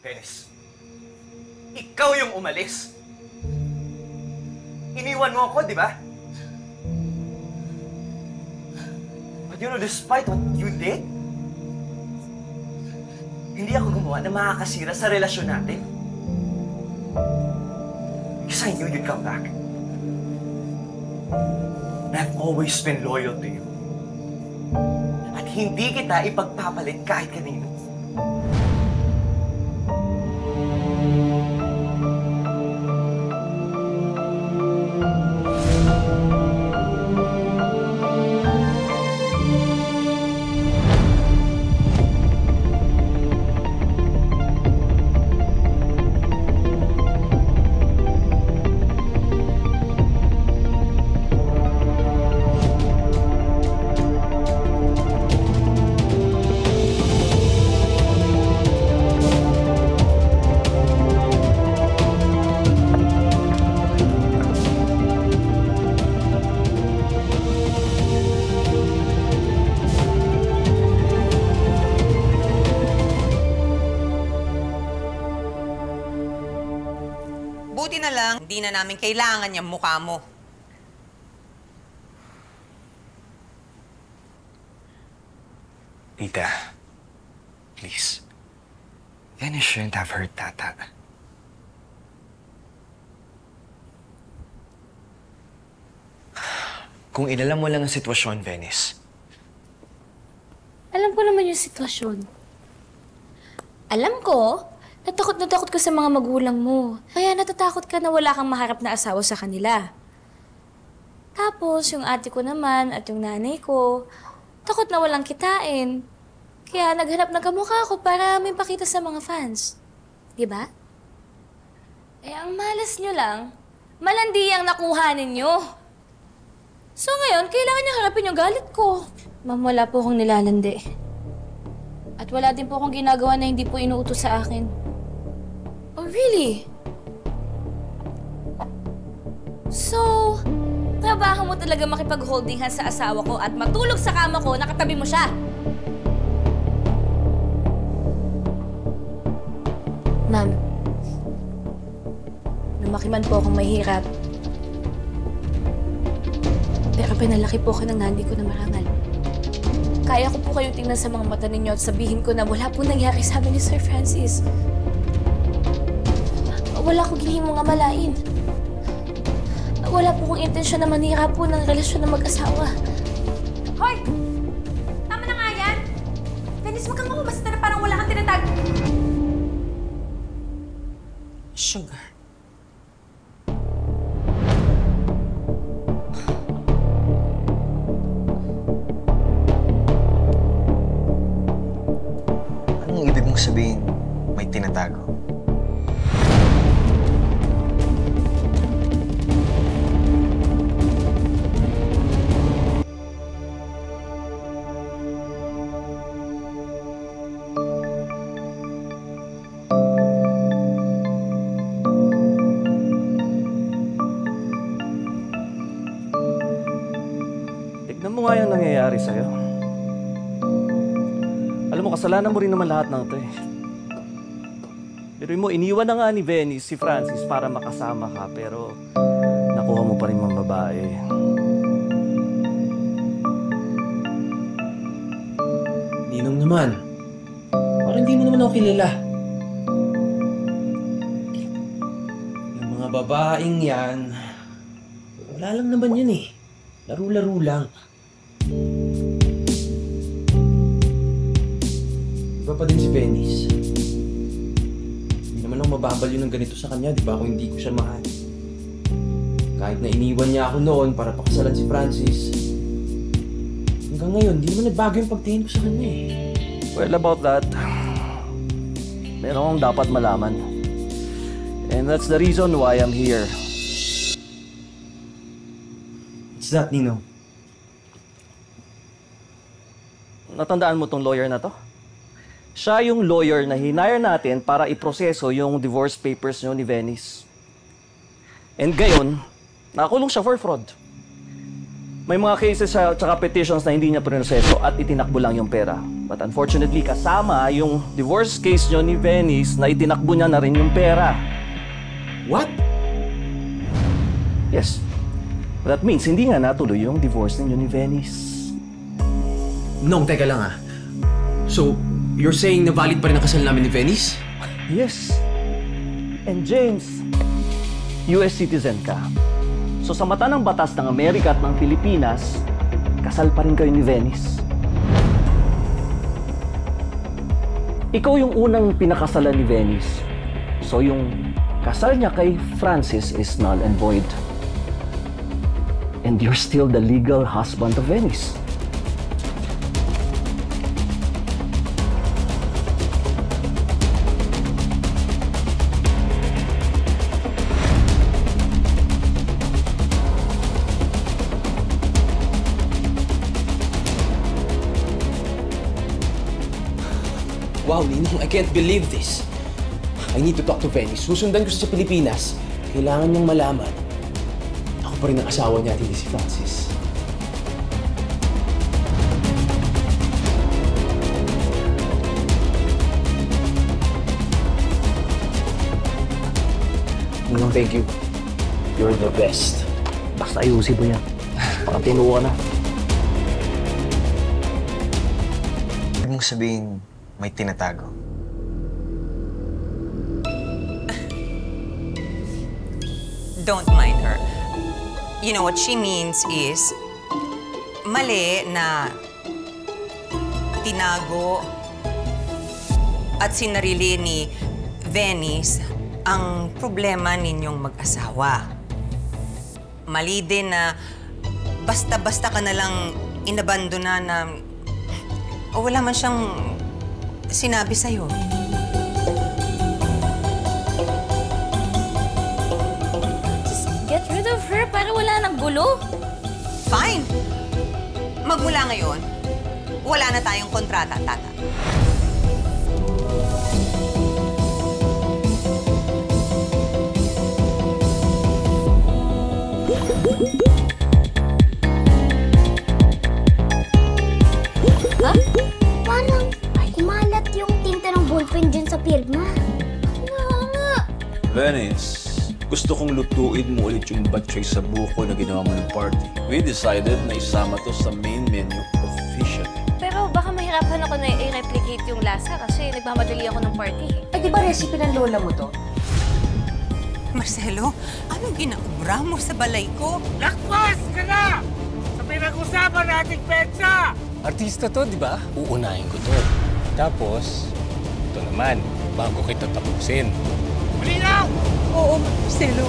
Venice, ikaw yung umalis. Iniwan mo ako, di ba? But you know, despite what you did, hindi ako gumawa na makakasira sa relasyon natin. Because I knew you'd come back. And I've always been loyal to you. At hindi kita ipagpapalit kahit kanino. Buti na lang, hindi na namin kailangan yung mukha mo. Tita, please. Dennis shouldn't have hurt Tata. Kung ilalam mo lang ang sitwasyon, Venice. Alam ko naman yung sitwasyon. Alam ko, na takot ka sa mga magulang mo. Kaya natatakot ka na wala kang maharap na asawa sa kanila. Tapos, yung ate ko naman at yung nanay ko, takot na walang kitain. Kaya naghanap ng kamukha ko para may pakita sa mga fans. Diba? Eh, ang malas nyo lang, malandi ang nakuha ninyo. So ngayon, kailangan niyo harapin yung galit ko. Ma'am, wala po akong nilalandi. At wala din po akong ginagawa na hindi po inuutos sa akin. Oh, really? So, trabaho mo talaga makipag-holding hands sa asawa ko at matulog sa kama ko, nakatabi mo siya. Ma'am, lumaki man po akong mahirap. Pero pinalaki po ako ng nanay ko na marangal. Kaya ko po kayo tingnan sa mga mata ninyo at sabihin ko na wala po nangyari sa amin ni Sir Francis. Wala ko ginihimong amalain. Wala po kong intensyon na manira po ng relasyon ng mag-asawa. Hoy! Tama na nga yan! Venice, wag kang mamabasta na parang wala kang tinatag. Sugar. Anong ibig mong sabihin may tinatago? Tignan mo nga yung nangyayari sa'yo. Alam mo, kasalanan mo rin naman lahat ng ito eh. Pero mo, iniwan na nga ni Venice si Francis para makasama ka, pero nakuha mo pa rin mga babae. Ninong naman. Parang hindi mo naman ako kilala. Yung mga babaeng yan, wala lang naman yan eh. Laro-laro lang. Iba pa din si Venice. Hindi naman ako mababaliw ng ganito sa kanya, di ba? Kung hindi ko siya mahal. Kahit na iniwan niya ako noon para pakasalan si Francis. Hanggang ngayon, hindi naman nagbago yung pagtingin ko sa kanya eh. Well, about that, meron akong dapat malaman. And that's the reason why I'm here. What's that, Nino? Natandaan mo tong lawyer na to? Siya yung lawyer na hinire natin para iproseso yung divorce papers nyo ni Venice. And gayon, nakulong siya for fraud. May mga cases at saka petitions na hindi niya proseso at itinakbo lang yung pera. But unfortunately, kasama yung divorce case nyo ni Venice na itinakbo niya na rin yung pera. What? Yes. That means hindi nga natuloy yung divorce ninyo ni Venice. Nong, teka lang ah. So, you're saying na valid pa rin ang kasal namin ni Venice? Yes. And James, US citizen ka. So sa mata ng batas ng Amerika at ng Pilipinas, kasal pa rin kayo ni Venice. Ikaw yung unang pinakasalan ni Venice. So yung kasal niya kay Francis is null and void. And you're still the legal husband of Venice. Wow, Ninong, I can't believe this. I need to talk to Venice. Susundan ko siya sa Pilipinas. Kailangan niyang malaman. Ako pa rin ang asawa niya at hindi si Francis. Ninong, thank you. You're the best. Basta ayusin mo yan. Baka tinuwa na. Huwag mong sabihin may tinatago. Don't mind her. You know, what she means is, mali na tinago at sinarili ni Venice ang problema ninyong mag-asawa. Mali din na basta-basta ka na lang inabandona na o wala man siyang sinabi sa'yo. Just get rid of her para wala nang gulo. Fine. Magmula ngayon, wala na tayong kontrata, Tata. Ha? Parang kumalat yung tinta ng ballpen dyan sa pirma. Nga. Venice, gusto kong lutuin mo ulit yung batchoy sa buko na ginawa mo ng party. We decided na isama to sa main menu officially. Pero baka mahirapan ako na i-replicate yung lasa kasi nagmamadali ako ng party. Ay, di ba recipe ng lola mo to? Marcelo, anong ginaubra mo sa balay ko? Lakpas ka na! Sa pinag-usapan nating petsa! Artista to, di ba? Uunahin ko to. Tapos, ito naman, bago kita tapusin. Malinaw! Oo, Marcelo.